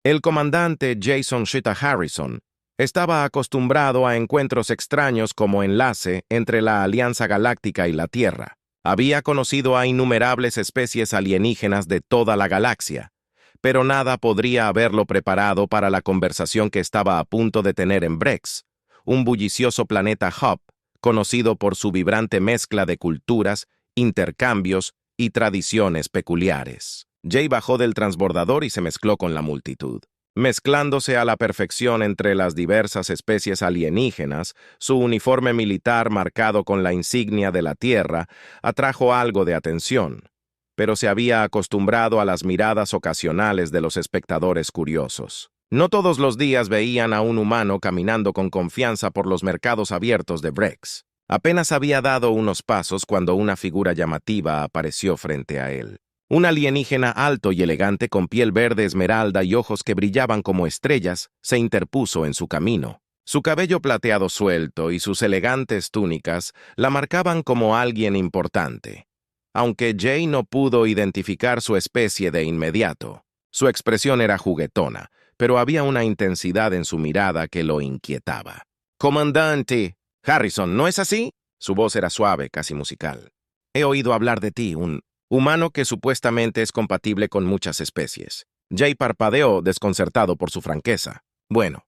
El comandante Jason Sheeta Harrison estaba acostumbrado a encuentros extraños como enlace entre la Alianza Galáctica y la Tierra. Había conocido a innumerables especies alienígenas de toda la galaxia, pero nada podría haberlo preparado para la conversación que estaba a punto de tener en Brex, un bullicioso planeta hub, conocido por su vibrante mezcla de culturas, intercambios y tradiciones peculiares. Jay bajó del transbordador y se mezcló con la multitud. Mezclándose a la perfección entre las diversas especies alienígenas, su uniforme militar marcado con la insignia de la Tierra atrajo algo de atención, pero se había acostumbrado a las miradas ocasionales de los espectadores curiosos. No todos los días veían a un humano caminando con confianza por los mercados abiertos de Brex. Apenas había dado unos pasos cuando una figura llamativa apareció frente a él. Un alienígena alto y elegante con piel verde esmeralda y ojos que brillaban como estrellas se interpuso en su camino. Su cabello plateado suelto y sus elegantes túnicas la marcaban como alguien importante. Aunque Jay no pudo identificar su especie de inmediato, su expresión era juguetona, pero había una intensidad en su mirada que lo inquietaba. «Comandante Harrison, ¿no es así?» Su voz era suave, casi musical. «He oído hablar de ti, un humano que supuestamente es compatible con muchas especies». Jay parpadeó, desconcertado por su franqueza. «Bueno,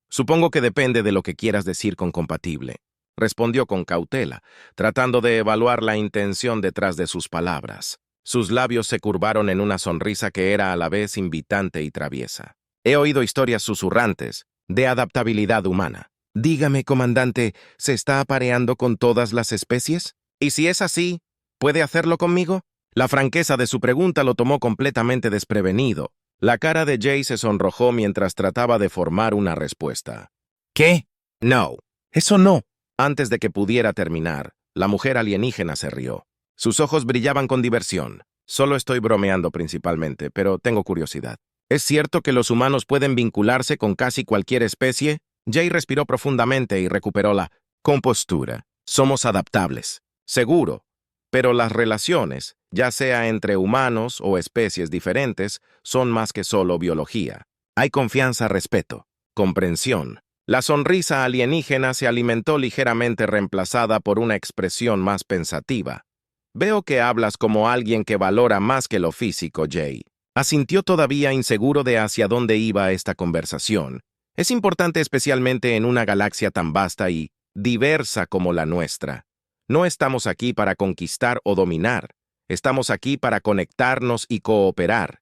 supongo que depende de lo que quieras decir con compatible», respondió con cautela, tratando de evaluar la intención detrás de sus palabras. Sus labios se curvaron en una sonrisa que era a la vez invitante y traviesa. «He oído historias susurrantes de adaptabilidad humana. Dígame, comandante, ¿se está apareando con todas las especies? Y si es así, ¿puede hacerlo conmigo?» La franqueza de su pregunta lo tomó completamente desprevenido. La cara de Jay se sonrojó mientras trataba de formar una respuesta. «¿Qué? No. Eso no». Antes de que pudiera terminar, la mujer alienígena se rió. Sus ojos brillaban con diversión. «Solo estoy bromeando principalmente, pero tengo curiosidad. ¿Es cierto que los humanos pueden vincularse con casi cualquier especie?» Jay respiró profundamente y recuperó la compostura. «Somos adaptables. Seguro. Pero las relaciones, ya sea entre humanos o especies diferentes, son más que solo biología. Hay confianza, respeto, comprensión». La sonrisa alienígena se alimentó ligeramente reemplazada por una expresión más pensativa. «Veo que hablas como alguien que valora más que lo físico, Jay». Asintió todavía inseguro de hacia dónde iba esta conversación. Es importante especialmente en una galaxia tan vasta y diversa como la nuestra. No estamos aquí para conquistar o dominar. Estamos aquí para conectarnos y cooperar.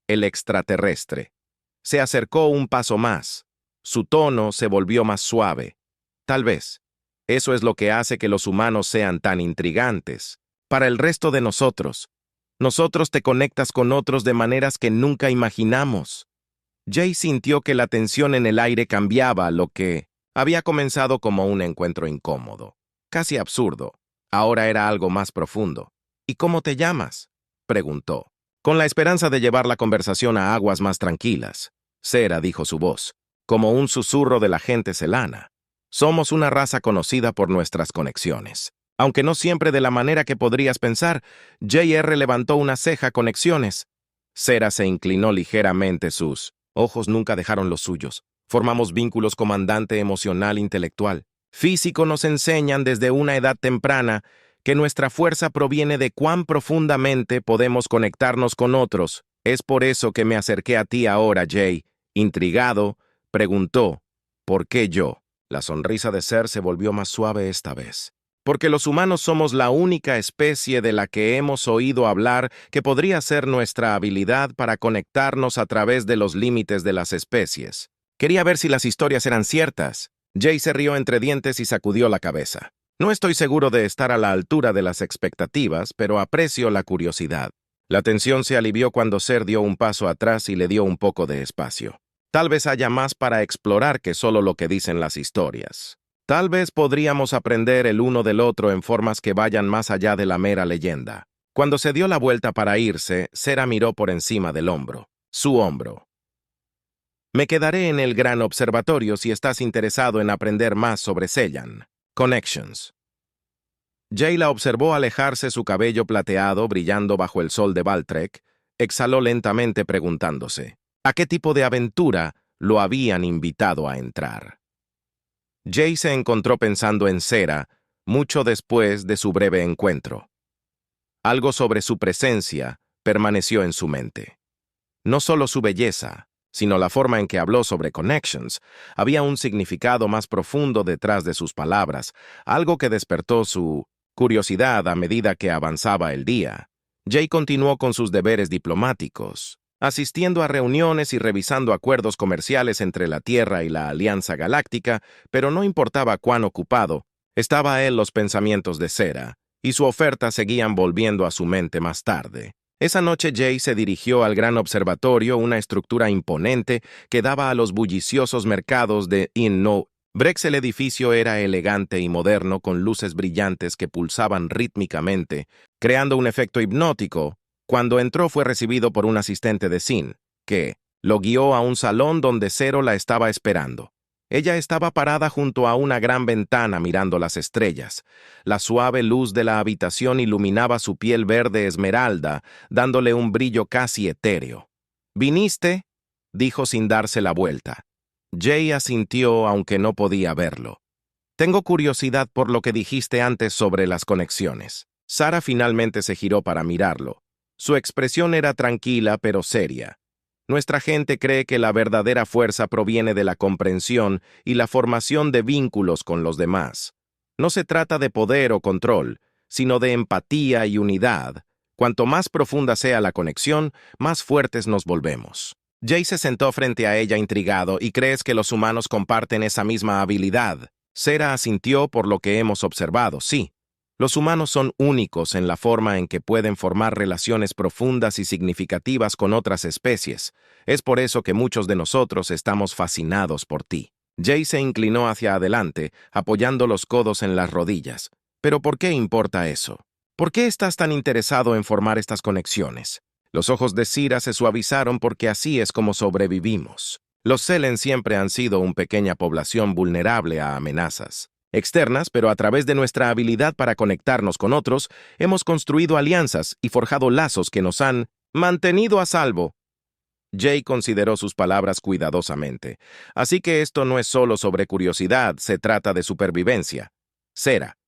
El extraterrestre se acercó un paso más. Su tono se volvió más suave. «Tal vez. Eso es lo que hace que los humanos sean tan intrigantes. Para el resto de nosotros te conectas con otros de maneras que nunca imaginamos». Jay sintió que la tensión en el aire cambiaba, lo que había comenzado como un encuentro incómodo, casi absurdo. Ahora era algo más profundo. «¿Y cómo te llamas?», preguntó, con la esperanza de llevar la conversación a aguas más tranquilas. «Sera», dijo su voz, como un susurro de la gente celana. «Somos una raza conocida por nuestras conexiones». Aunque no siempre de la manera que podrías pensar, J.R. levantó una ceja. «Conexiones». Sera se inclinó ligeramente, sus ojos nunca dejaron los suyos. «Formamos vínculos, comandante, emocional, intelectual. Físico nos enseñan desde una edad temprana que nuestra fuerza proviene de cuán profundamente podemos conectarnos con otros. Es por eso que me acerqué a ti ahora, Jay». Intrigado, preguntó, «¿Por qué yo?». La sonrisa de Ser se volvió más suave esta vez. «Porque los humanos somos la única especie de la que hemos oído hablar que podría ser nuestra habilidad para conectarnos a través de los límites de las especies». Quería ver si las historias eran ciertas. Jay se rió entre dientes y sacudió la cabeza. «No estoy seguro de estar a la altura de las expectativas, pero aprecio la curiosidad». La tensión se alivió cuando Ser dio un paso atrás y le dio un poco de espacio. «Tal vez haya más para explorar que solo lo que dicen las historias. Tal vez podríamos aprender el uno del otro en formas que vayan más allá de la mera leyenda». Cuando se dio la vuelta para irse, Sera miró por encima del hombro. Su hombro. «Me quedaré en el gran observatorio si estás interesado en aprender más sobre Cellan. Connections». Jay la observó alejarse, su cabello plateado brillando bajo el sol de Valtrek. Exhaló lentamente preguntándose, ¿A qué tipo de aventura lo habían invitado a entrar? Jay se encontró pensando en Sera mucho después de su breve encuentro. Algo sobre su presencia permaneció en su mente. No solo su belleza, sino la forma en que habló sobre Connections. Había un significado más profundo detrás de sus palabras, algo que despertó su curiosidad a medida que avanzaba el día. Jay continuó con sus deberes diplomáticos, asistiendo a reuniones y revisando acuerdos comerciales entre la Tierra y la Alianza Galáctica, pero no importaba cuán ocupado, estaba él los pensamientos de Sera, y su oferta seguían volviendo a su mente más tarde. Esa noche Jay se dirigió al gran observatorio, una estructura imponente que daba a los bulliciosos mercados de Inno. Brex. El edificio era elegante y moderno, con luces brillantes que pulsaban rítmicamente, creando un efecto hipnótico. Cuando entró fue recibido por un asistente de Sin, que lo guió a un salón donde Zero la estaba esperando. Ella estaba parada junto a una gran ventana mirando las estrellas. La suave luz de la habitación iluminaba su piel verde esmeralda, dándole un brillo casi etéreo. «¿Viniste?», dijo sin darse la vuelta. Jay asintió aunque no podía verlo. «Tengo curiosidad por lo que dijiste antes sobre las conexiones». Sara finalmente se giró para mirarlo. Su expresión era tranquila pero seria. Nuestra gente cree que la verdadera fuerza proviene de la comprensión y la formación de vínculos con los demás. No se trata de poder o control, sino de empatía y unidad. Cuanto más profunda sea la conexión, más fuertes nos volvemos. Jay se sentó frente a ella intrigado. ¿Y crees que los humanos comparten esa misma habilidad? Sera asintió. Por lo que hemos observado, sí. Los humanos son únicos en la forma en que pueden formar relaciones profundas y significativas con otras especies. Es por eso que muchos de nosotros estamos fascinados por ti. Jay se inclinó hacia adelante, apoyando los codos en las rodillas. ¿Pero por qué importa eso? ¿Por qué estás tan interesado en formar estas conexiones? Los ojos de Sira se suavizaron porque así es como sobrevivimos. Los Selen siempre han sido una pequeña población vulnerable a amenazas externas, pero a través de nuestra habilidad para conectarnos con otros, hemos construido alianzas y forjado lazos que nos han mantenido a salvo. Jay consideró sus palabras cuidadosamente. Así que esto no es solo sobre curiosidad, se trata de supervivencia. Sera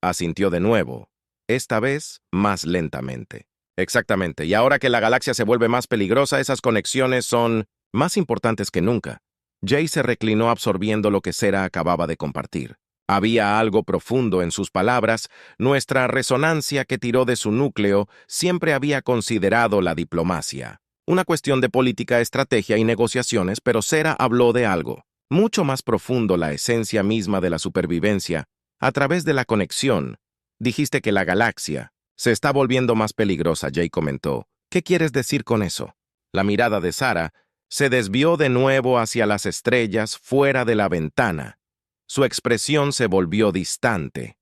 asintió de nuevo, esta vez más lentamente. Exactamente, y ahora que la galaxia se vuelve más peligrosa, esas conexiones son más importantes que nunca. Jay se reclinó absorbiendo lo que Sera acababa de compartir. Había algo profundo en sus palabras. Nuestra resonancia que tiró de su núcleo siempre había considerado la diplomacia. Una cuestión de política, estrategia y negociaciones, pero Sera habló de algo mucho más profundo, la esencia misma de la supervivencia. A través de la conexión, dijiste que la galaxia se está volviendo más peligrosa, Jay comentó. ¿Qué quieres decir con eso? La mirada de Sara se desvió de nuevo hacia las estrellas fuera de la ventana. Su expresión se volvió distante.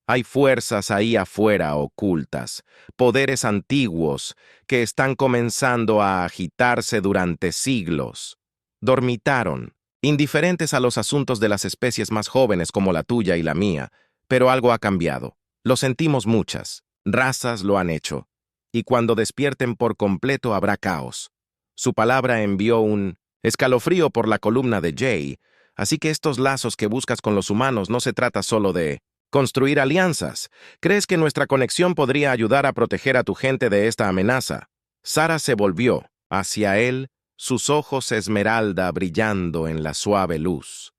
Hay fuerzas ahí afuera ocultas, poderes antiguos que están comenzando a agitarse durante siglos. Dormitaron, indiferentes a los asuntos de las especies más jóvenes como la tuya y la mía, pero algo ha cambiado. Lo sentimos muchas, razas lo han hecho, y cuando despierten por completo habrá caos. Su palabra envió un escalofrío por la columna de Jay. Así que estos lazos que buscas con los humanos no se trata solo de construir alianzas. ¿Crees que nuestra conexión podría ayudar a proteger a tu gente de esta amenaza? Sara se volvió hacia él, sus ojos esmeralda brillando en la suave luz.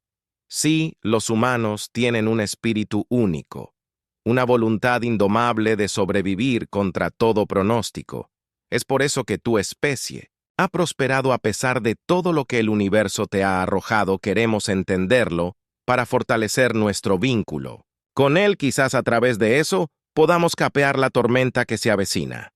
Sí, los humanos tienen un espíritu único, una voluntad indomable de sobrevivir contra todo pronóstico. Es por eso que tu especie ha prosperado a pesar de todo lo que el universo te ha arrojado. Queremos entenderlo para fortalecer nuestro vínculo. Con él, quizás a través de eso, podamos capear la tormenta que se avecina.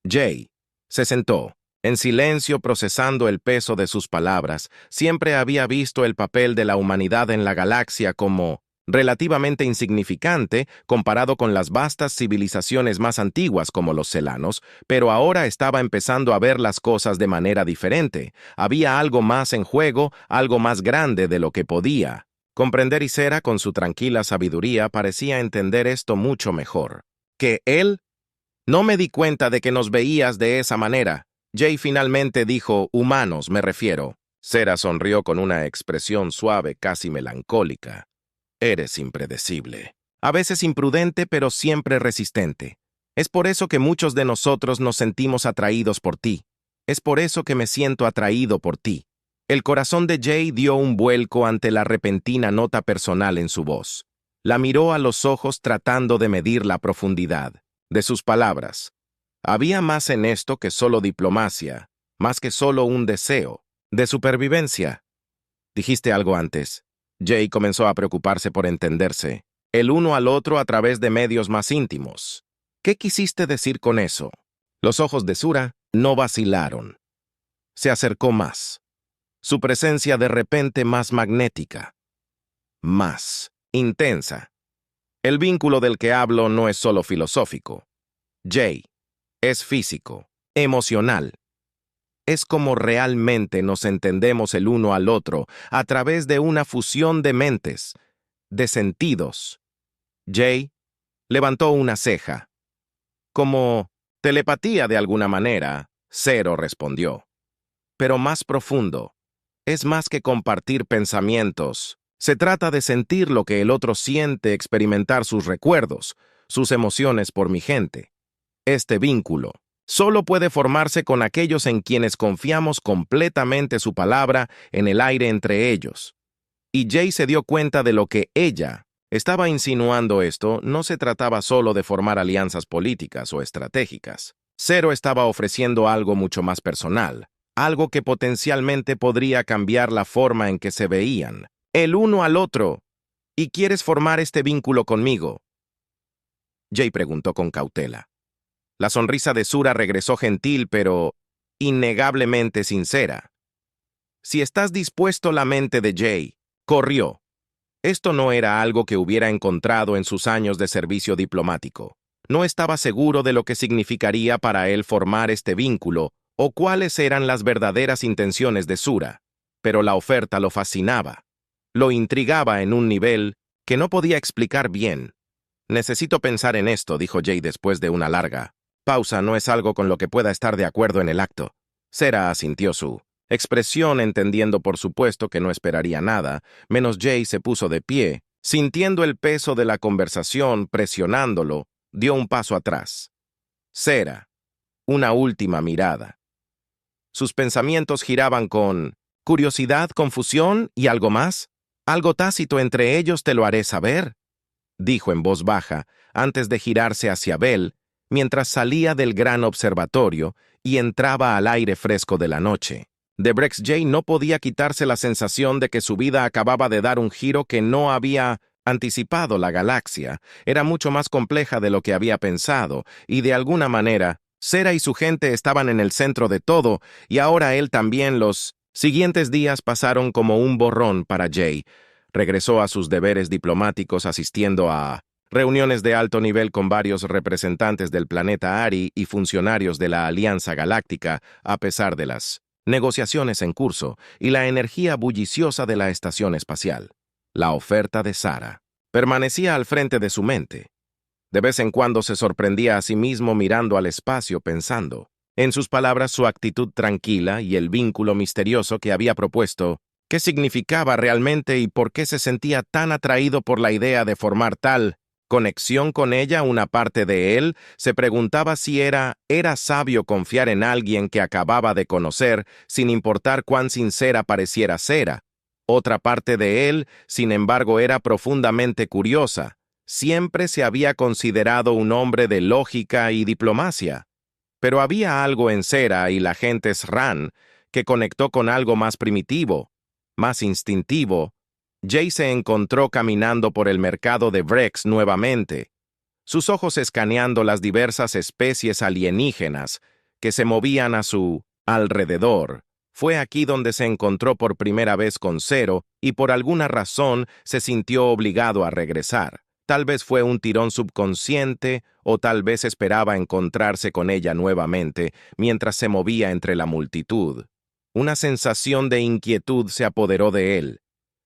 Jay se sentó, en silencio, procesando el peso de sus palabras. Siempre había visto el papel de la humanidad en la galaxia como relativamente insignificante comparado con las vastas civilizaciones más antiguas como los celanos, pero ahora estaba empezando a ver las cosas de manera diferente. Había algo más en juego, algo más grande de lo que podía comprender, y Sera, con su tranquila sabiduría, parecía entender esto mucho mejor. ¿Que él? No me di cuenta de que nos veías de esa manera. Jay finalmente dijo, humanos, me refiero. Sera sonrió con una expresión suave, casi melancólica. Eres impredecible. A veces imprudente, pero siempre resistente. Es por eso que muchos de nosotros nos sentimos atraídos por ti. Es por eso que me siento atraído por ti. El corazón de Jay dio un vuelco ante la repentina nota personal en su voz. La miró a los ojos tratando de medir la profundidad de sus palabras. Había más en esto que solo diplomacia, más que solo un deseo de supervivencia. Dijiste algo antes. Jay comenzó a preocuparse por entenderse, el uno al otro a través de medios más íntimos. ¿Qué quisiste decir con eso? Los ojos de Sura no vacilaron. Se acercó más. Su presencia de repente más magnética, más intensa. El vínculo del que hablo no es solo filosófico. Jay, es físico, emocional. Es como realmente nos entendemos el uno al otro a través de una fusión de mentes, de sentidos. Jay levantó una ceja. Como telepatía de alguna manera, Zero respondió. Pero más profundo. Es más que compartir pensamientos. Se trata de sentir lo que el otro siente, experimentar sus recuerdos, sus emociones por mi gente. Este vínculo solo puede formarse con aquellos en quienes confiamos completamente su palabra en el aire entre ellos. Y Jay se dio cuenta de lo que ella estaba insinuando. Esto no se trataba solo de formar alianzas políticas o estratégicas. Zero estaba ofreciendo algo mucho más personal, algo que potencialmente podría cambiar la forma en que se veían, el uno al otro. ¿Y quieres formar este vínculo conmigo? Jay preguntó con cautela. La sonrisa de Sura regresó gentil, pero innegablemente sincera. Si estás dispuesto, la mente de Jay corrió. Esto no era algo que hubiera encontrado en sus años de servicio diplomático. No estaba seguro de lo que significaría para él formar este vínculo o cuáles eran las verdaderas intenciones de Sura, pero la oferta lo fascinaba. Lo intrigaba en un nivel que no podía explicar bien. Necesito pensar en esto, dijo Jay después de una larga pausa. No es algo con lo que pueda estar de acuerdo en el acto. Sera asintió su expresión, entendiendo por supuesto que no esperaría nada, menos. Jay se puso de pie, sintiendo el peso de la conversación presionándolo, dio un paso atrás. Sera, una última mirada. Sus pensamientos giraban con curiosidad, confusión y algo más. Algo tácito entre ellos, te lo haré saber, dijo en voz baja, antes de girarse hacia Bell, mientras salía del gran observatorio y entraba al aire fresco de la noche. De Brex Jay no podía quitarse la sensación de que su vida acababa de dar un giro que no había anticipado. La galaxia era mucho más compleja de lo que había pensado, y de alguna manera, Sera y su gente estaban en el centro de todo, y ahora él también. Los siguientes días pasaron como un borrón para Jay. Regresó a sus deberes diplomáticos asistiendo a reuniones de alto nivel con varios representantes del planeta Ari y funcionarios de la Alianza Galáctica, a pesar de las negociaciones en curso y la energía bulliciosa de la estación espacial. La oferta de Sara permanecía al frente de su mente. De vez en cuando se sorprendía a sí mismo mirando al espacio, pensando en sus palabras, su actitud tranquila y el vínculo misterioso que había propuesto. ¿Qué significaba realmente y por qué se sentía tan atraído por la idea de formar tal conexión con ella? Una parte de él se preguntaba si era sabio confiar en alguien que acababa de conocer, sin importar cuán sincera pareciera ser. Otra parte de él, sin embargo, era profundamente curiosa. Siempre se había considerado un hombre de lógica y diplomacia. Pero había algo en Sera y la gente Sran que conectó con algo más primitivo, más instintivo. Jay se encontró caminando por el mercado de Brex nuevamente, sus ojos escaneando las diversas especies alienígenas que se movían a su alrededor. Fue aquí donde se encontró por primera vez con Zero y por alguna razón se sintió obligado a regresar. Tal vez fue un tirón subconsciente o tal vez esperaba encontrarse con ella nuevamente mientras se movía entre la multitud. Una sensación de inquietud se apoderó de él.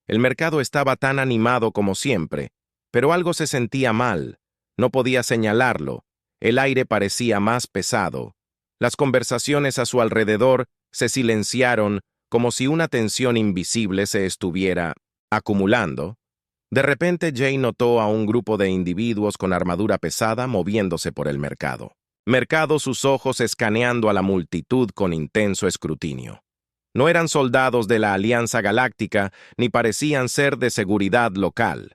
El mercado estaba tan animado como siempre, pero algo se sentía mal. No podía señalarlo. El aire parecía más pesado. Las conversaciones a su alrededor se silenciaron como si una tensión invisible se estuviera acumulando. De repente Jay notó a un grupo de individuos con armadura pesada moviéndose por el mercado. Sus ojos escaneando a la multitud con intenso escrutinio. No eran soldados de la Alianza Galáctica ni parecían ser de seguridad local.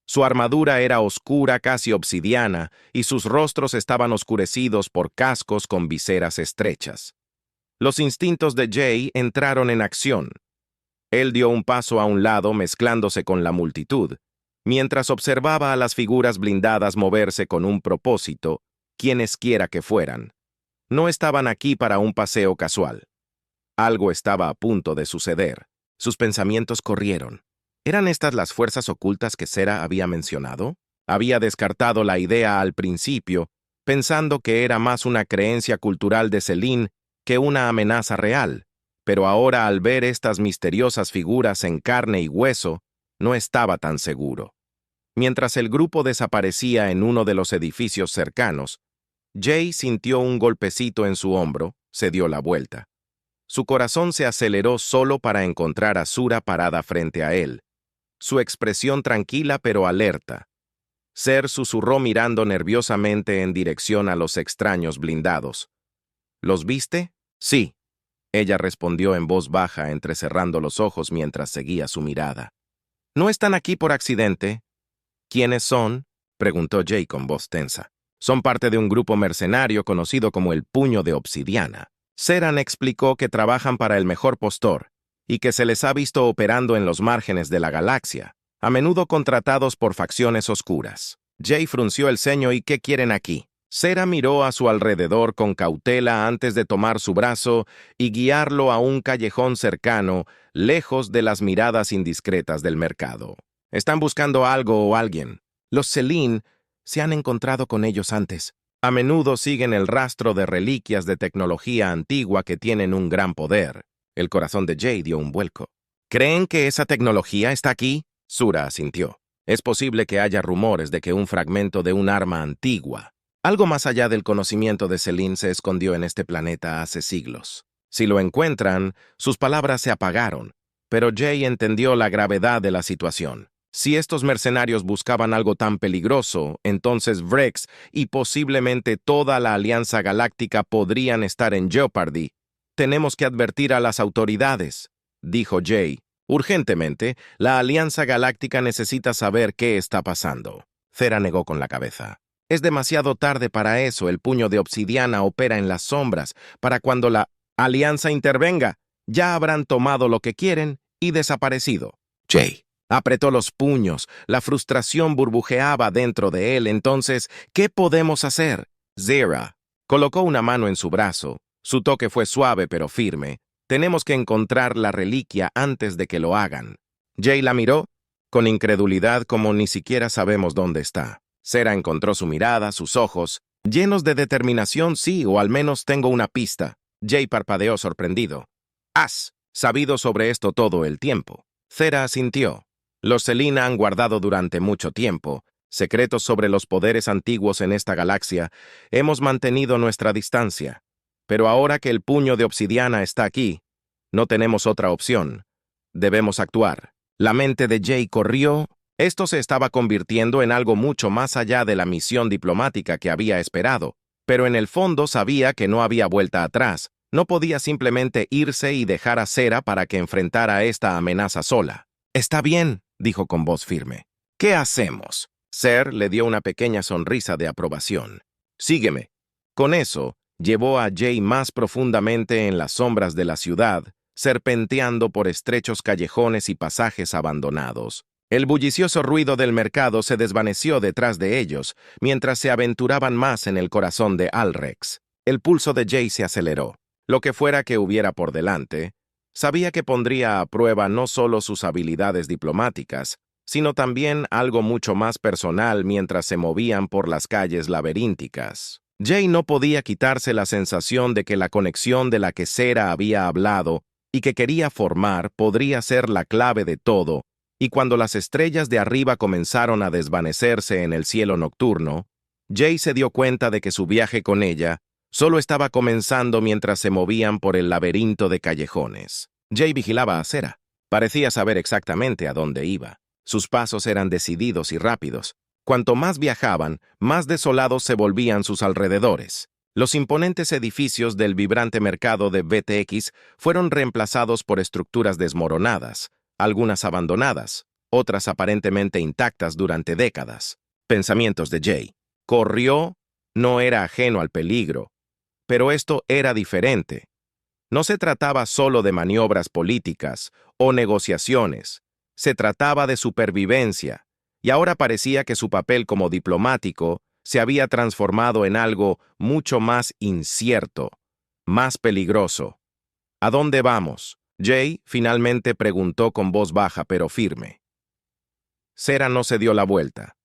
Su armadura era oscura, casi obsidiana, y sus rostros estaban oscurecidos por cascos con viseras estrechas. Los instintos de Jay entraron en acción. Él dio un paso a un lado mezclándose con la multitud, mientras observaba a las figuras blindadas moverse con un propósito, quienesquiera que fueran. No estaban aquí para un paseo casual. Algo estaba a punto de suceder. Sus pensamientos corrieron. ¿Eran estas las fuerzas ocultas que Sera había mencionado? Había descartado la idea al principio, pensando que era más una creencia cultural de Selene que una amenaza real, pero ahora al ver estas misteriosas figuras en carne y hueso, no estaba tan seguro. Mientras el grupo desaparecía en uno de los edificios cercanos, Jay sintió un golpecito en su hombro, se dio la vuelta. Su corazón se aceleró solo para encontrar a Shura parada frente a él, su expresión tranquila pero alerta. Ser susurró mirando nerviosamente en dirección a los extraños blindados. ¿Los viste? Sí. Ella respondió en voz baja, entrecerrando los ojos mientras seguía su mirada. ¿No están aquí por accidente? ¿Quiénes son? Preguntó Jay con voz tensa. Son parte de un grupo mercenario conocido como el Puño de Obsidiana. Seran explicó que trabajan para el mejor postor y que se les ha visto operando en los márgenes de la galaxia, a menudo contratados por facciones oscuras. Jay frunció el ceño. ¿Y qué quieren aquí? Sera miró a su alrededor con cautela antes de tomar su brazo y guiarlo a un callejón cercano, lejos de las miradas indiscretas del mercado. Están buscando algo o alguien. Los Selene se han encontrado con ellos antes. A menudo siguen el rastro de reliquias de tecnología antigua que tienen un gran poder. El corazón de Jay dio un vuelco. ¿Creen que esa tecnología está aquí? Shura asintió. Es posible que haya rumores de que un fragmento de un arma antigua, algo más allá del conocimiento de Selene, se escondió en este planeta hace siglos. Si lo encuentran, sus palabras se apagaron, pero Jay entendió la gravedad de la situación. Si estos mercenarios buscaban algo tan peligroso, entonces Vrex y posiblemente toda la Alianza Galáctica podrían estar en jeopardy. Tenemos que advertir a las autoridades, dijo Jay. Urgentemente, la Alianza Galáctica necesita saber qué está pasando. Sera negó con la cabeza. Es demasiado tarde para eso. El Puño de Obsidiana opera en las sombras. Para cuando la Alianza intervenga, ya habrán tomado lo que quieren y desaparecido. Jay apretó los puños. La frustración burbujeaba dentro de él. Entonces, ¿qué podemos hacer? Sera colocó una mano en su brazo. Su toque fue suave pero firme. Tenemos que encontrar la reliquia antes de que lo hagan. Jay la miró con incredulidad, como ni siquiera sabemos dónde está. Sera encontró su mirada, sus ojos, llenos de determinación. Sí, o al menos tengo una pista. Jay parpadeó sorprendido. ¿Has sabido sobre esto todo el tiempo? Sera asintió. Los Selene han guardado durante mucho tiempo secretos sobre los poderes antiguos en esta galaxia. Hemos mantenido nuestra distancia. Pero ahora que el Puño de Obsidiana está aquí, no tenemos otra opción. Debemos actuar. La mente de Jay corrió. Esto se estaba convirtiendo en algo mucho más allá de la misión diplomática que había esperado, pero en el fondo sabía que no había vuelta atrás. No podía simplemente irse y dejar a Sera para que enfrentara esta amenaza sola. Está bien, dijo con voz firme. ¿Qué hacemos? Ser le dio una pequeña sonrisa de aprobación. Sígueme. Con eso, llevó a Jay más profundamente en las sombras de la ciudad, serpenteando por estrechos callejones y pasajes abandonados. El bullicioso ruido del mercado se desvaneció detrás de ellos, mientras se aventuraban más en el corazón de Alrex. El pulso de Jay se aceleró. Lo que fuera que hubiera por delante, sabía que pondría a prueba no solo sus habilidades diplomáticas, sino también algo mucho más personal mientras se movían por las calles laberínticas. Jay no podía quitarse la sensación de que la conexión de la que Sera había hablado y que quería formar podría ser la clave de todo, y cuando las estrellas de arriba comenzaron a desvanecerse en el cielo nocturno, Jay se dio cuenta de que su viaje con ella Solo estaba comenzando mientras se movían por el laberinto de callejones. Jay vigilaba a Sarah. Parecía saber exactamente a dónde iba. Sus pasos eran decididos y rápidos. Cuanto más viajaban, más desolados se volvían sus alrededores. Los imponentes edificios del vibrante mercado de BTX fueron reemplazados por estructuras desmoronadas, algunas abandonadas, otras aparentemente intactas durante décadas. Pensamientos de Jay. Corrió, no era ajeno al peligro. Pero esto era diferente. No se trataba solo de maniobras políticas o negociaciones. Se trataba de supervivencia, y ahora parecía que su papel como diplomático se había transformado en algo mucho más incierto, más peligroso. ¿A dónde vamos? Jay finalmente preguntó con voz baja pero firme. Sarah no se dio la vuelta.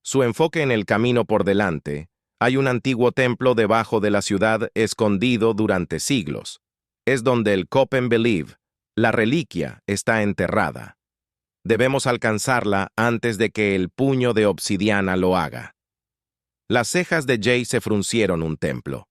Su enfoque en el camino por delante. Hay un antiguo templo debajo de la ciudad escondido durante siglos. Es donde el Copen Believe, la reliquia, está enterrada. Debemos alcanzarla antes de que el puño de obsidiana lo haga. Las cejas de Jay se fruncieron un templo.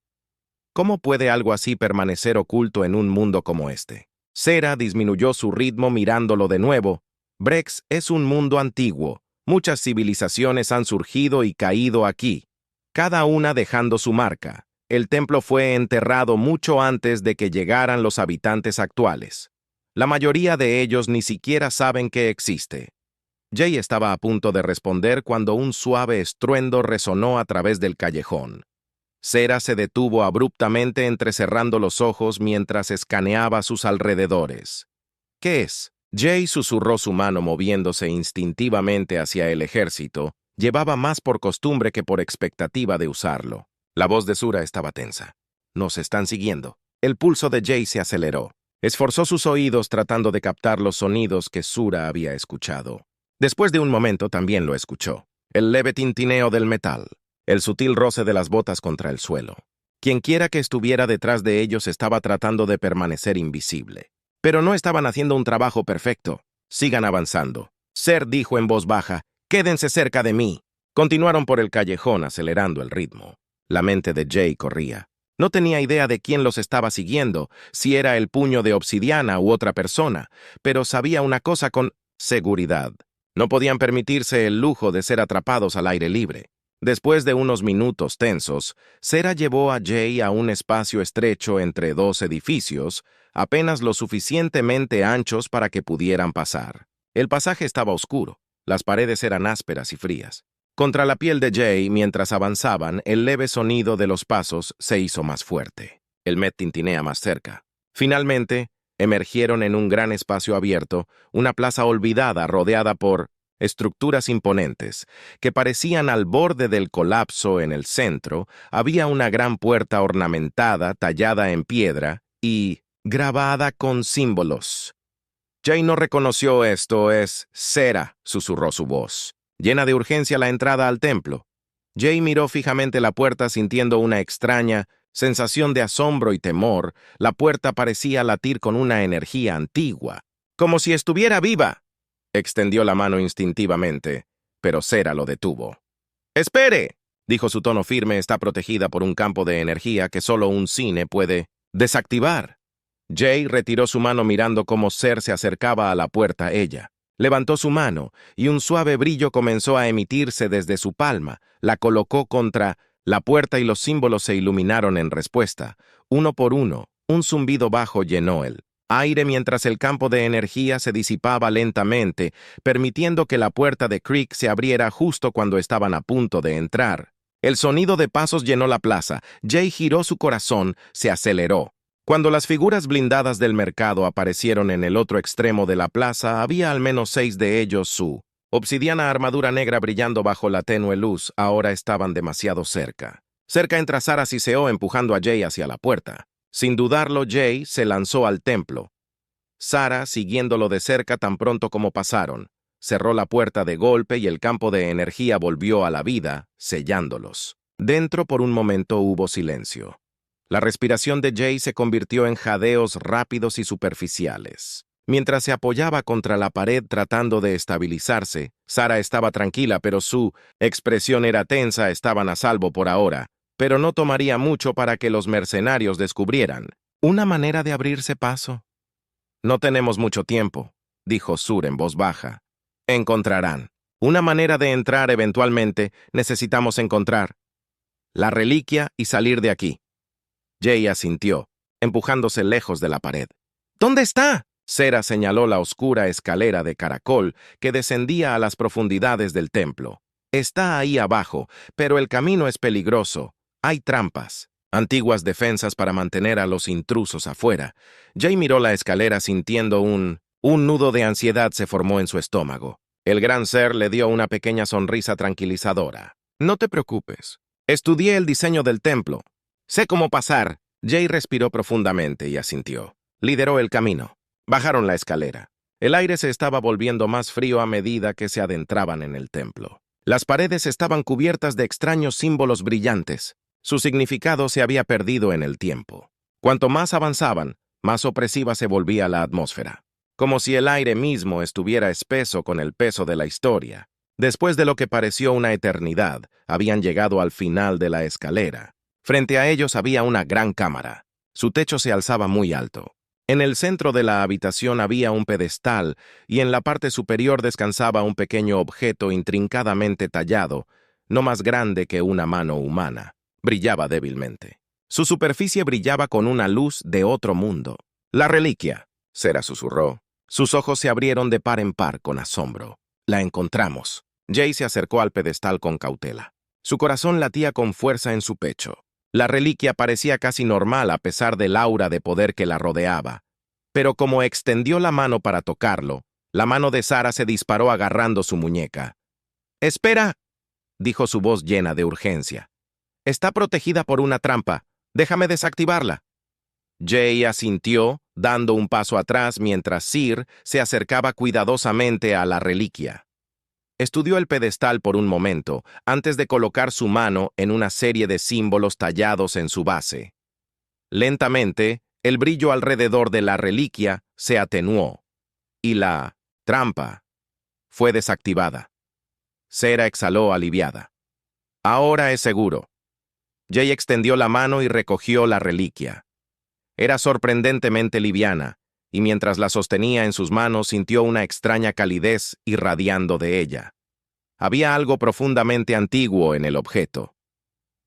¿Cómo puede algo así permanecer oculto en un mundo como este? Sarah disminuyó su ritmo mirándolo de nuevo. Brex es un mundo antiguo. Muchas civilizaciones han surgido y caído aquí, cada una dejando su marca. El templo fue enterrado mucho antes de que llegaran los habitantes actuales. La mayoría de ellos ni siquiera saben que existe. Jay estaba a punto de responder cuando un suave estruendo resonó a través del callejón. Sarah se detuvo abruptamente entrecerrando los ojos mientras escaneaba sus alrededores. ¿Qué es? Jay susurró, su mano moviéndose instintivamente hacia el ejército. Llevaba más por costumbre que por expectativa de usarlo. La voz de Sura estaba tensa. «Nos están siguiendo». El pulso de Jay se aceleró. Esforzó sus oídos tratando de captar los sonidos que Sura había escuchado. Después de un momento también lo escuchó. El leve tintineo del metal, el sutil roce de las botas contra el suelo. Quienquiera que estuviera detrás de ellos estaba tratando de permanecer invisible. Pero no estaban haciendo un trabajo perfecto. «Sigan avanzando». Ser dijo en voz baja: «Quédense cerca de mí». Continuaron por el callejón acelerando el ritmo. La mente de Jay corría. No tenía idea de quién los estaba siguiendo, si era el puño de obsidiana u otra persona, pero sabía una cosa con seguridad. No podían permitirse el lujo de ser atrapados al aire libre. Después de unos minutos tensos, Sarah llevó a Jay a un espacio estrecho entre dos edificios, apenas lo suficientemente anchos para que pudieran pasar. El pasaje estaba oscuro. Las paredes eran ásperas y frías. Contra la piel de Jay, mientras avanzaban, el leve sonido de los pasos se hizo más fuerte. El Met tintinea más cerca. Finalmente, emergieron en un gran espacio abierto, una plaza olvidada rodeada por estructuras imponentes, que parecían al borde del colapso. En el centro había una gran puerta ornamentada, tallada en piedra y grabada con símbolos. Jay no reconoció esto. «Es Sarah», susurró su voz. Llena de urgencia la entrada al templo. Jay miró fijamente la puerta sintiendo una extraña sensación de asombro y temor. La puerta parecía latir con una energía antigua, como si estuviera viva. Extendió la mano instintivamente, pero Sarah lo detuvo. «¡Espere!», dijo, su tono firme. «Está protegida por un campo de energía que solo un cine puede desactivar». Jay retiró su mano mirando cómo Ser se acercaba a la puerta. Ella levantó su mano y un suave brillo comenzó a emitirse desde su palma. La colocó contra la puerta y los símbolos se iluminaron en respuesta. Uno por uno, un zumbido bajo llenó el aire mientras el campo de energía se disipaba lentamente, permitiendo que la puerta de Creek se abriera justo cuando estaban a punto de entrar. El sonido de pasos llenó la plaza. Jay giró su corazón, se aceleró. Cuando las figuras blindadas del mercado aparecieron en el otro extremo de la plaza, había al menos 6 de ellos. Su obsidiana armadura negra brillando bajo la tenue luz. Ahora estaban demasiado cerca. Cerca entra Sarah siseó empujando a Jay hacia la puerta. Sin dudarlo, Jay se lanzó al templo. Sarah, siguiéndolo de cerca tan pronto como pasaron, cerró la puerta de golpe y el campo de energía volvió a la vida, sellándolos. Dentro por un momento hubo silencio. La respiración de Jay se convirtió en jadeos rápidos y superficiales. Mientras se apoyaba contra la pared tratando de estabilizarse, Sarah estaba tranquila, pero su expresión era tensa. Estaban a salvo por ahora. pero no tomaría mucho para que los mercenarios descubrieran una manera de abrirse paso. No tenemos mucho tiempo, dijo Sur en voz baja. Encontrarán una manera de entrar eventualmente. Necesitamos encontrar la reliquia y salir de aquí. Jay asintió, empujándose lejos de la pared. ¿Dónde está? Cera señaló la oscura escalera de caracol que descendía a las profundidades del templo. Está ahí abajo, pero el camino es peligroso. Hay trampas, antiguas defensas para mantener a los intrusos afuera. Jay miró la escalera sintiendo un nudo de ansiedad se formó en su estómago. El gran ser le dio una pequeña sonrisa tranquilizadora. No te preocupes. Estudié el diseño del templo. Sé cómo pasar. Jay respiró profundamente y asintió. Lideró el camino. Bajaron la escalera. El aire se estaba volviendo más frío a medida que se adentraban en el templo. Las paredes estaban cubiertas de extraños símbolos brillantes. Su significado se había perdido en el tiempo. Cuanto más avanzaban, más opresiva se volvía la atmósfera. Como si el aire mismo estuviera espeso con el peso de la historia. Después de lo que pareció una eternidad, habían llegado al final de la escalera. Frente a ellos había una gran cámara. Su techo se alzaba muy alto. En el centro de la habitación había un pedestal y en la parte superior descansaba un pequeño objeto intrincadamente tallado, no más grande que una mano humana. Brillaba débilmente. Su superficie brillaba con una luz de otro mundo. «La reliquia», Cera susurró. Sus ojos se abrieron de par en par con asombro. «La encontramos». Jay se acercó al pedestal con cautela. Su corazón latía con fuerza en su pecho. La reliquia parecía casi normal a pesar del aura de poder que la rodeaba. Pero como extendió la mano para tocarlo, la mano de Sara se disparó agarrando su muñeca. «¡Espera!», dijo su voz llena de urgencia. «Está protegida por una trampa. Déjame desactivarla». Jay asintió, dando un paso atrás mientras Sir se acercaba cuidadosamente a la reliquia. Estudió el pedestal por un momento, antes de colocar su mano en una serie de símbolos tallados en su base. Lentamente, el brillo alrededor de la reliquia se atenuó, y la trampa fue desactivada. Cera exhaló aliviada. «Ahora es seguro». Jay extendió la mano y recogió la reliquia. Era sorprendentemente liviana, y mientras la sostenía en sus manos sintió una extraña calidez irradiando de ella. Había algo profundamente antiguo en el objeto.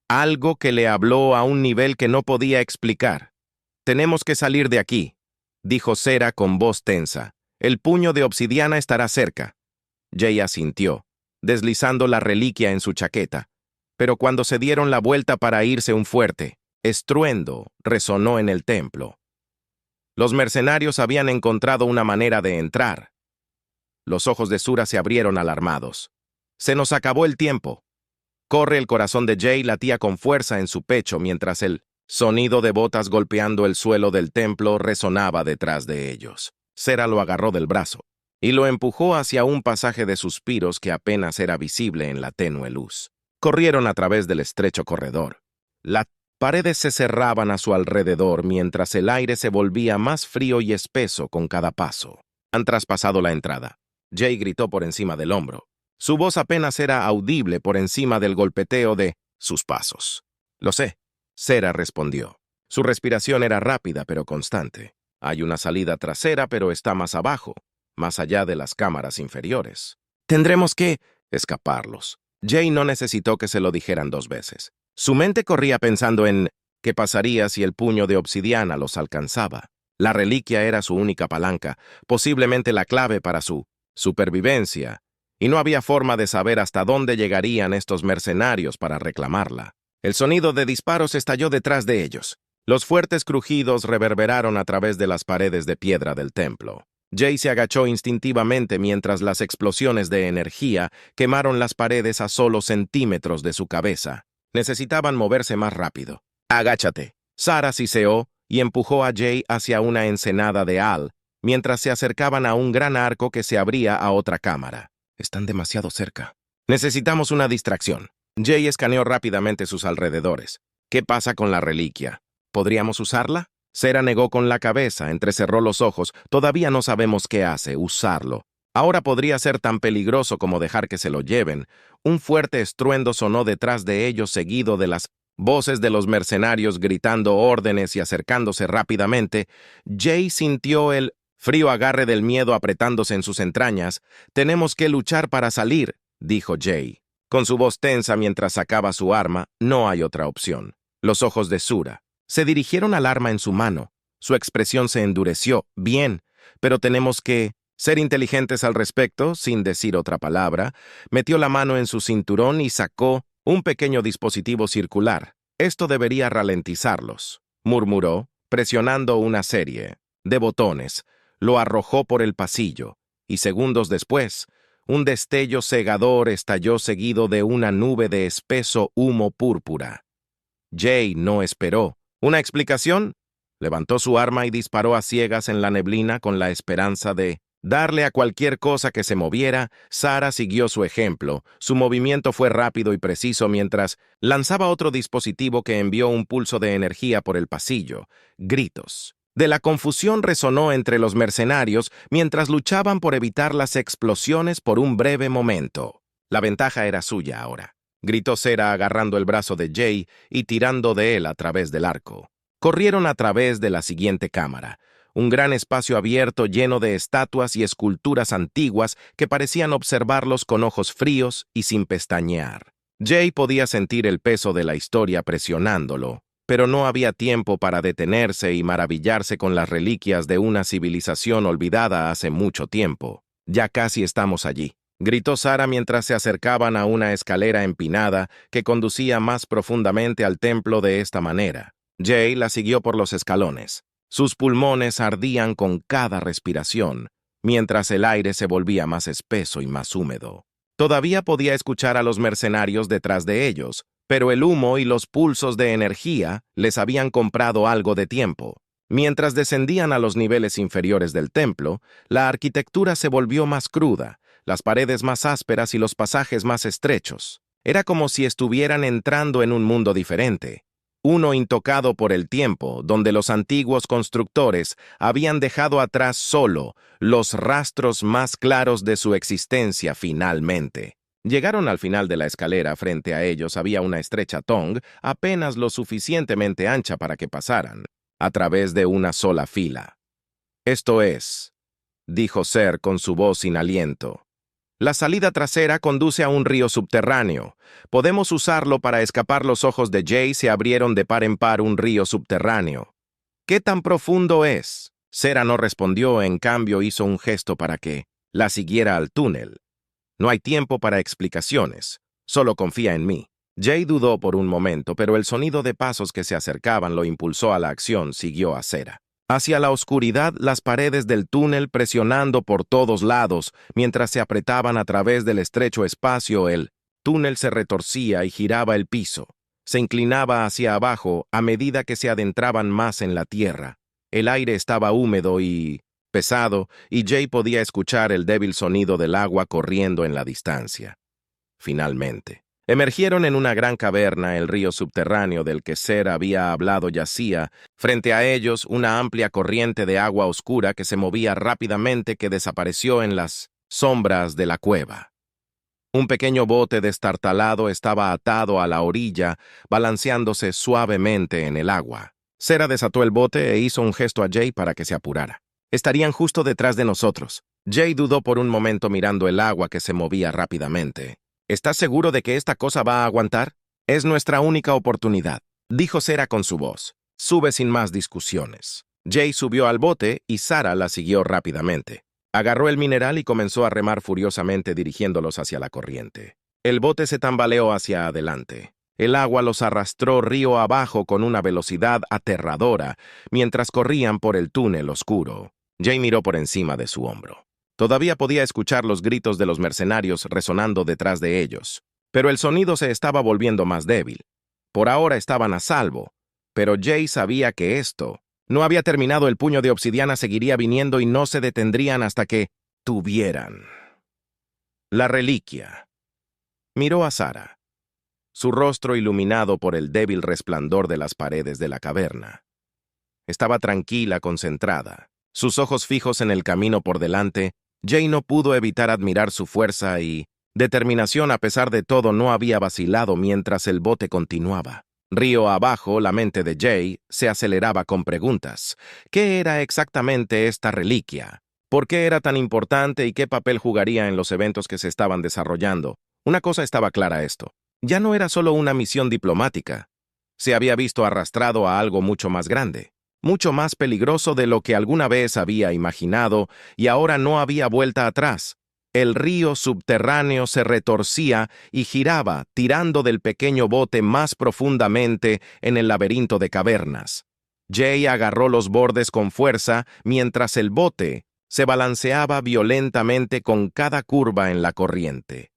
Algo que le habló a un nivel que no podía explicar. «Tenemos que salir de aquí», dijo Cera con voz tensa. «El puño de obsidiana estará cerca». Jay asintió, deslizando la reliquia en su chaqueta. Pero cuando se dieron la vuelta para irse, un fuerte estruendo resonó en el templo. Los mercenarios habían encontrado una manera de entrar. Los ojos de Sura se abrieron alarmados. «Se nos acabó el tiempo». El corazón de Jay latía con fuerza en su pecho mientras el sonido de botas golpeando el suelo del templo resonaba detrás de ellos. Cera lo agarró del brazo y lo empujó hacia un pasaje de suspiros que apenas era visible en la tenue luz. Corrieron a través del estrecho corredor. Las paredes se cerraban a su alrededor mientras el aire se volvía más frío y espeso con cada paso. Han traspasado la entrada. Jay gritó por encima del hombro. Su voz apenas era audible por encima del golpeteo de sus pasos. «Lo sé», Cera respondió. Su respiración era rápida pero constante. «Hay una salida trasera, pero está más abajo, más allá de las cámaras inferiores. Tendremos que escaparlos». Jay no necesitó que se lo dijeran 2 veces. Su mente corría pensando en qué pasaría si el puño de obsidiana los alcanzaba. La reliquia era su única palanca, posiblemente la clave para su supervivencia, y no había forma de saber hasta dónde llegarían estos mercenarios para reclamarla. El sonido de disparos estalló detrás de ellos. Los fuertes crujidos reverberaron a través de las paredes de piedra del templo. Jay se agachó instintivamente mientras las explosiones de energía quemaron las paredes a solo centímetros de su cabeza. Necesitaban moverse más rápido. «Agáchate». Sara siseó y empujó a Jay hacia una ensenada de Al, mientras se acercaban a un gran arco que se abría a otra cámara. «Están demasiado cerca. Necesitamos una distracción». Jay escaneó rápidamente sus alrededores. «¿Qué pasa con la reliquia? ¿Podríamos usarla?» Cera negó con la cabeza, entrecerró los ojos. «Todavía no sabemos qué hace, usarlo. Ahora podría ser tan peligroso como dejar que se lo lleven». Un fuerte estruendo sonó detrás de ellos, seguido de las voces de los mercenarios gritando órdenes y acercándose rápidamente, Jay sintió el frío agarre del miedo apretándose en sus entrañas. «Tenemos que luchar para salir», dijo Jay, con su voz tensa mientras sacaba su arma. «No hay otra opción». Los ojos de Sura se dirigieron al arma en su mano. Su expresión se endureció. «Bien, pero tenemos que ser inteligentes al respecto», sin decir otra palabra. Metió la mano en su cinturón y sacó un pequeño dispositivo circular. «Esto debería ralentizarlos», murmuró, presionando una serie de botones. Lo arrojó por el pasillo, y segundos después, un destello cegador estalló seguido de una nube de espeso humo púrpura. Jay no esperó una explicación. Levantó su arma y disparó a ciegas en la neblina con la esperanza de darle a cualquier cosa que se moviera. Sarah siguió su ejemplo. Su movimiento fue rápido y preciso mientras lanzaba otro dispositivo que envió un pulso de energía por el pasillo. Gritos de la confusión resonó entre los mercenarios mientras luchaban por evitar las explosiones por un breve momento. La ventaja era suya ahora, gritó Sarah agarrando el brazo de Jay y tirando de él a través del arco. Corrieron a través de la siguiente cámara, un gran espacio abierto lleno de estatuas y esculturas antiguas que parecían observarlos con ojos fríos y sin pestañear. Jay podía sentir el peso de la historia presionándolo, pero no había tiempo para detenerse y maravillarse con las reliquias de una civilización olvidada hace mucho tiempo. «Ya casi estamos allí», gritó Sarah mientras se acercaban a una escalera empinada que conducía más profundamente al templo. De esta manera, Jay la siguió por los escalones. Sus pulmones ardían con cada respiración, mientras el aire se volvía más espeso y más húmedo. Todavía podía escuchar a los mercenarios detrás de ellos, pero el humo y los pulsos de energía les habían comprado algo de tiempo. Mientras descendían a los niveles inferiores del templo, la arquitectura se volvió más cruda, las paredes más ásperas y los pasajes más estrechos. Era como si estuvieran entrando en un mundo diferente, uno intocado por el tiempo, donde los antiguos constructores habían dejado atrás solo los rastros más claros de su existencia finalmente. Llegaron al final de la escalera. Frente a ellos había una estrecha tong, apenas lo suficientemente ancha para que pasaran, a través de una sola fila. «Esto es», dijo Ser con su voz sin aliento. «La salida trasera conduce a un río subterráneo. Podemos usarlo para escapar». Los ojos de Jay se abrieron de par en par. «Un río subterráneo. ¿Qué tan profundo es?». Sarah no respondió, en cambio hizo un gesto para que la siguiera al túnel. «No hay tiempo para explicaciones. Solo confía en mí». Jay dudó por un momento, pero el sonido de pasos que se acercaban lo impulsó a la acción. Siguió a Sarah hacia la oscuridad, las paredes del túnel presionando por todos lados mientras se apretaban a través del estrecho espacio. El túnel se retorcía y giraba el piso. Se inclinaba hacia abajo a medida que se adentraban más en la tierra. El aire estaba húmedo y pesado, y Jay podía escuchar el débil sonido del agua corriendo en la distancia. Finalmente, emergieron en una gran caverna. El río subterráneo del que Ser había hablado yacía frente a ellos, una amplia corriente de agua oscura que se movía rápidamente, que desapareció en las sombras de la cueva. Un pequeño bote destartalado estaba atado a la orilla, balanceándose suavemente en el agua. Sarah desató el bote e hizo un gesto a Jay para que se apurara. «Estarían justo detrás de nosotros». Jay dudó por un momento mirando el agua que se movía rápidamente. «¿Estás seguro de que esta cosa va a aguantar? Es nuestra única oportunidad», dijo Sarah con su voz. «Sube sin más discusiones». Jay subió al bote y Sarah la siguió rápidamente. Agarró el mineral y comenzó a remar furiosamente dirigiéndolos hacia la corriente. El bote se tambaleó hacia adelante. El agua los arrastró río abajo con una velocidad aterradora mientras corrían por el túnel oscuro. Jay miró por encima de su hombro. Todavía podía escuchar los gritos de los mercenarios resonando detrás de ellos, pero el sonido se estaba volviendo más débil. Por ahora estaban a salvo, pero Jay sabía que esto no había terminado. El puño de obsidiana seguiría viniendo y no se detendrían hasta que tuvieran la reliquia. Miró a Sarah, su rostro iluminado por el débil resplandor de las paredes de la caverna. Estaba tranquila, concentrada, sus ojos fijos en el camino por delante. Jay no pudo evitar admirar su fuerza y determinación. A pesar de todo, no había vacilado mientras el bote continuaba. Río abajo, la mente de Jay se aceleraba con preguntas. ¿Qué era exactamente esta reliquia? ¿Por qué era tan importante y qué papel jugaría en los eventos que se estaban desarrollando? Una cosa estaba clara esto. Ya no era solo una misión diplomática. Se había visto arrastrado a algo mucho más grande, mucho más peligroso de lo que alguna vez había imaginado, y ahora no había vuelta atrás. El río subterráneo se retorcía y giraba, tirando del pequeño bote más profundamente en el laberinto de cavernas. Jay agarró los bordes con fuerza mientras el bote se balanceaba violentamente con cada curva en la corriente.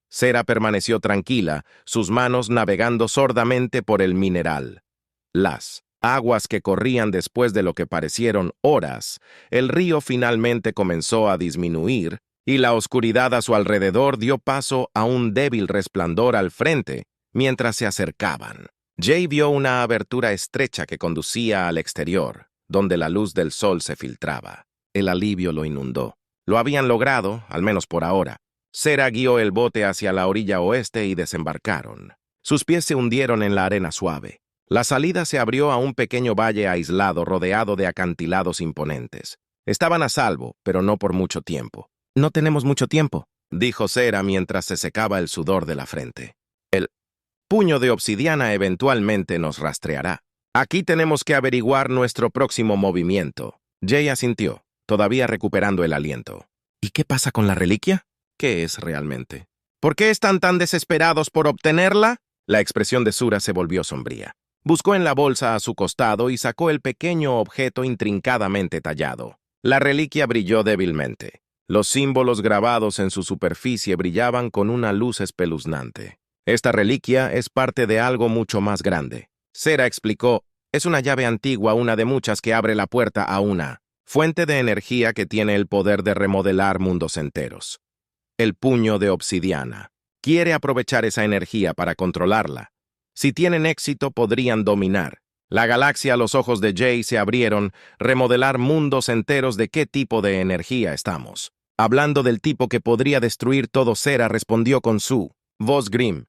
Sarah permaneció tranquila, sus manos navegando sordamente por el mineral. Las aguas que corrían después de lo que parecieron horas, el río finalmente comenzó a disminuir, y la oscuridad a su alrededor dio paso a un débil resplandor al frente mientras se acercaban. Jay vio una abertura estrecha que conducía al exterior, donde la luz del sol se filtraba. El alivio lo inundó. Lo habían logrado, al menos por ahora. Sarah guió el bote hacia la orilla oeste y desembarcaron. Sus pies se hundieron en la arena suave. La salida se abrió a un pequeño valle aislado rodeado de acantilados imponentes. Estaban a salvo, pero no por mucho tiempo. «No tenemos mucho tiempo», dijo Sarah mientras se secaba el sudor de la frente. «El puño de obsidiana eventualmente nos rastreará. Aquí tenemos que averiguar nuestro próximo movimiento». Jay asintió, todavía recuperando el aliento. «¿Y qué pasa con la reliquia? ¿Qué es realmente? ¿Por qué están tan desesperados por obtenerla?» La expresión de Sura se volvió sombría. Buscó en la bolsa a su costado y sacó el pequeño objeto intrincadamente tallado. La reliquia brilló débilmente. Los símbolos grabados en su superficie brillaban con una luz espeluznante. «Esta reliquia es parte de algo mucho más grande». Sarah explicó, «Es una llave antigua, una de muchas que abre la puerta a una fuente de energía que tiene el poder de remodelar mundos enteros. El puño de obsidiana. Quiere aprovechar esa energía para controlarla. Si tienen éxito, podrían dominar. La galaxia a los ojos de Jay se abrieron, remodelar mundos enteros. ¿De qué tipo de energía estamos? Hablando del tipo que podría destruir todo. Sarah respondió con su voz grim.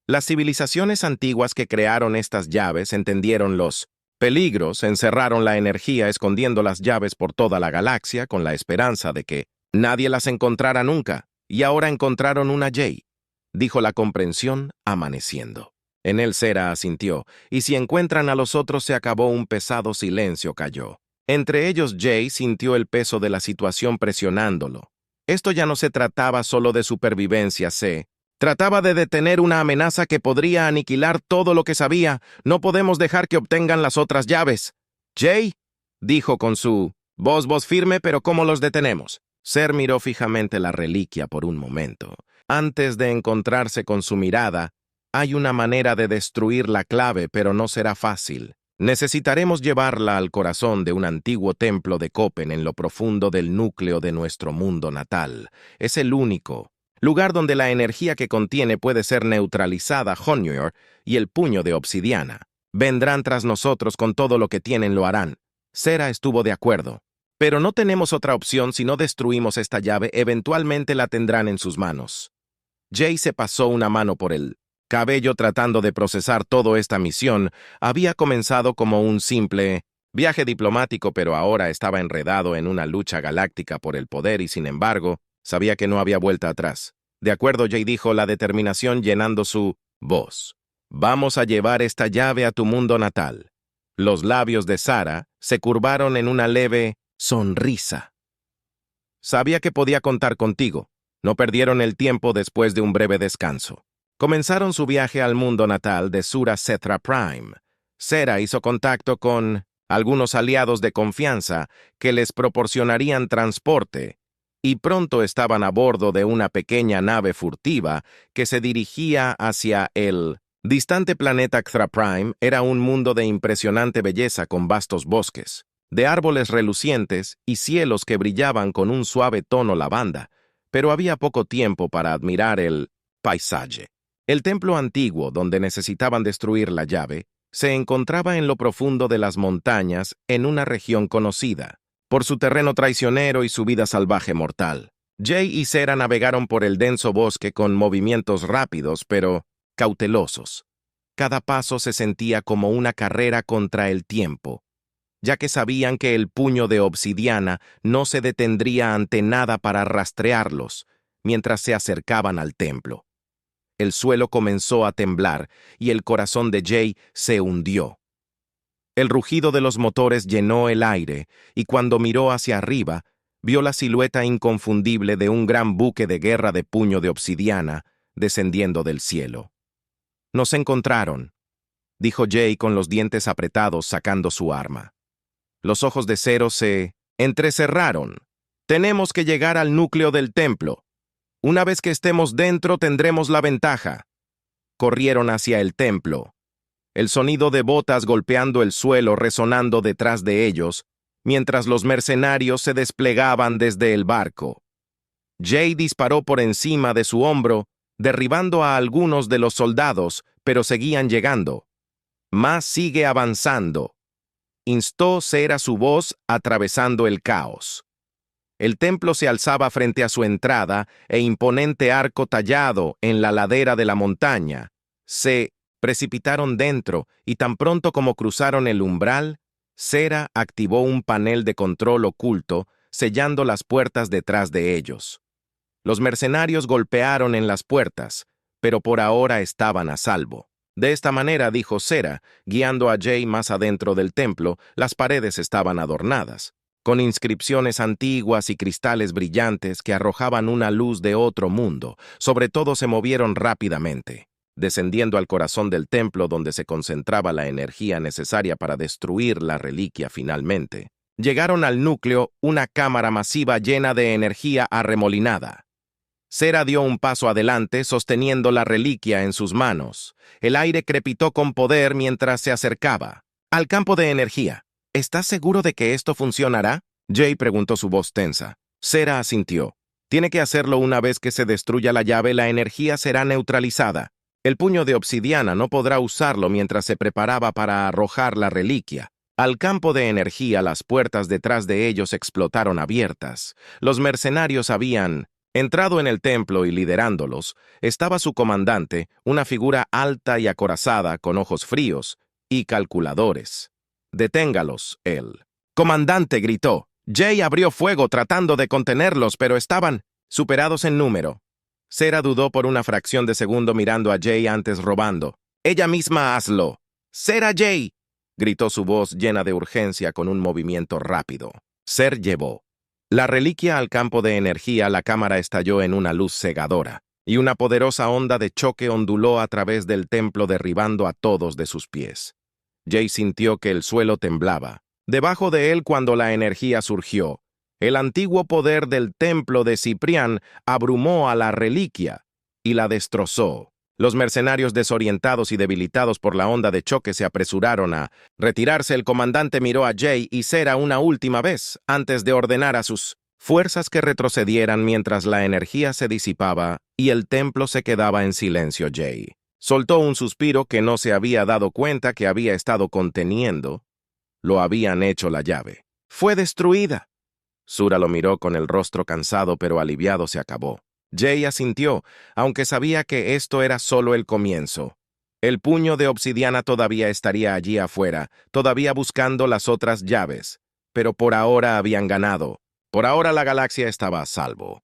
Las civilizaciones antiguas que crearon estas llaves entendieron los peligros, encerraron la energía escondiendo las llaves por toda la galaxia con la esperanza de que nadie las encontrara nunca, y ahora encontraron una Jay, dijo la comprensión amaneciendo. En él Sarah asintió, y si encuentran a los otros se acabó. Un pesado silencio cayó. Entre ellos Jay sintió el peso de la situación presionándolo. Esto ya no se trataba solo de supervivencia, se trataba de detener una amenaza que podría aniquilar todo lo que sabía. «No podemos dejar que obtengan las otras llaves». «Jay», dijo con su voz firme, «pero ¿cómo los detenemos?» Ser miró fijamente la reliquia por un momento. Antes de encontrarse con su mirada, «Hay una manera de destruir la clave, pero no será fácil. Necesitaremos llevarla al corazón de un antiguo templo de Copen en lo profundo del núcleo de nuestro mundo natal. Es el único lugar donde la energía que contiene puede ser neutralizada. Honyor y el puño de obsidiana vendrán tras nosotros. Con todo lo que tienen lo harán». Sarah estuvo de acuerdo. «Pero no tenemos otra opción. Si no destruimos esta llave, eventualmente la tendrán en sus manos». Jay se pasó una mano por el cabello tratando de procesar toda esta misión. Había comenzado como un simple viaje diplomático, pero ahora estaba enredado en una lucha galáctica por el poder y, sin embargo, sabía que no había vuelta atrás. «De acuerdo», Jay dijo, la determinación llenando su voz. «Vamos a llevar esta llave a tu mundo natal». Los labios de Sarah se curvaron en una leve sonrisa. «Sabía que podía contar contigo». No perdieron el tiempo después de un breve descanso. Comenzaron su viaje al mundo natal de Sura Cetra Prime. Sarah hizo contacto con algunos aliados de confianza que les proporcionarían transporte, y pronto estaban a bordo de una pequeña nave furtiva que se dirigía hacia el distante planeta Cthra Prime. Era un mundo de impresionante belleza con vastos bosques, de árboles relucientes y cielos que brillaban con un suave tono lavanda, pero había poco tiempo para admirar el paisaje. El templo antiguo, donde necesitaban destruir la llave, se encontraba en lo profundo de las montañas en una región conocida por su terreno traicionero y su vida salvaje mortal. Jay y Sarah navegaron por el denso bosque con movimientos rápidos pero cautelosos. Cada paso se sentía como una carrera contra el tiempo, ya que sabían que el puño de obsidiana no se detendría ante nada para rastrearlos mientras se acercaban al templo. El suelo comenzó a temblar y el corazón de Jay se hundió. El rugido de los motores llenó el aire y cuando miró hacia arriba, vio la silueta inconfundible de un gran buque de guerra de puño de obsidiana descendiendo del cielo. «Nos encontraron», dijo Jay con los dientes apretados sacando su arma. Los ojos de Zero se entrecerraron. «Tenemos que llegar al núcleo del templo. Una vez que estemos dentro tendremos la ventaja». Corrieron hacia el templo. El sonido de botas golpeando el suelo resonando detrás de ellos, mientras los mercenarios se desplegaban desde el barco. Jay disparó por encima de su hombro, derribando a algunos de los soldados, pero seguían llegando. «Más sigue avanzando», instó Zera su voz atravesando el caos. El templo se alzaba frente a su entrada e imponente arco tallado en la ladera de la montaña. Se precipitaron dentro y tan pronto como cruzaron el umbral, Zera activó un panel de control oculto, sellando las puertas detrás de ellos. Los mercenarios golpearon en las puertas, pero por ahora estaban a salvo. De esta manera, dijo Zera, guiando a Jay más adentro del templo, las paredes estaban adornadas, con inscripciones antiguas y cristales brillantes que arrojaban una luz de otro mundo. Sobre todo se movieron rápidamente, descendiendo al corazón del templo donde se concentraba la energía necesaria para destruir la reliquia finalmente. Llegaron al núcleo, una cámara masiva llena de energía arremolinada. Zera dio un paso adelante, sosteniendo la reliquia en sus manos. El aire crepitó con poder mientras se acercaba. «Al campo de energía. ¿Estás seguro de que esto funcionará?», Jay preguntó, su voz tensa. Zera asintió. «Tiene que hacerlo una vez que se destruya la llave, la energía será neutralizada. El puño de obsidiana no podrá usarlo mientras se preparaba para arrojar la reliquia». Al campo de energía, las puertas detrás de ellos explotaron abiertas. Los mercenarios habían entrado en el templo y liderándolos estaba su comandante, una figura alta y acorazada con ojos fríos y calculadores. «Deténgalos», el comandante gritó. Jay abrió fuego tratando de contenerlos, pero estaban superados en número. Zera dudó por una fracción de segundo mirando a Jay antes robando. «Ella misma hazlo». «Zera, Jay», gritó su voz llena de urgencia con un movimiento rápido. Zer llevó la reliquia al campo de energía. La cámara estalló en una luz cegadora, y una poderosa onda de choque onduló a través del templo derribando a todos de sus pies. Jay sintió que el suelo temblaba debajo de él cuando la energía surgió. El antiguo poder del templo de Ciprián abrumó a la reliquia y la destrozó. Los mercenarios, desorientados y debilitados por la onda de choque, se apresuraron a retirarse. El comandante miró a Jay y Zera una última vez antes de ordenar a sus fuerzas que retrocedieran mientras la energía se disipaba y el templo se quedaba en silencio. Jay soltó un suspiro que no se había dado cuenta que había estado conteniendo. Lo habían hecho la llave. «Fue destruida». Zura lo miró con el rostro cansado pero aliviado. Se acabó. Jay asintió, aunque sabía que esto era solo el comienzo. El puño de obsidiana todavía estaría allí afuera, todavía buscando las otras llaves, pero por ahora habían ganado. Por ahora la galaxia estaba a salvo.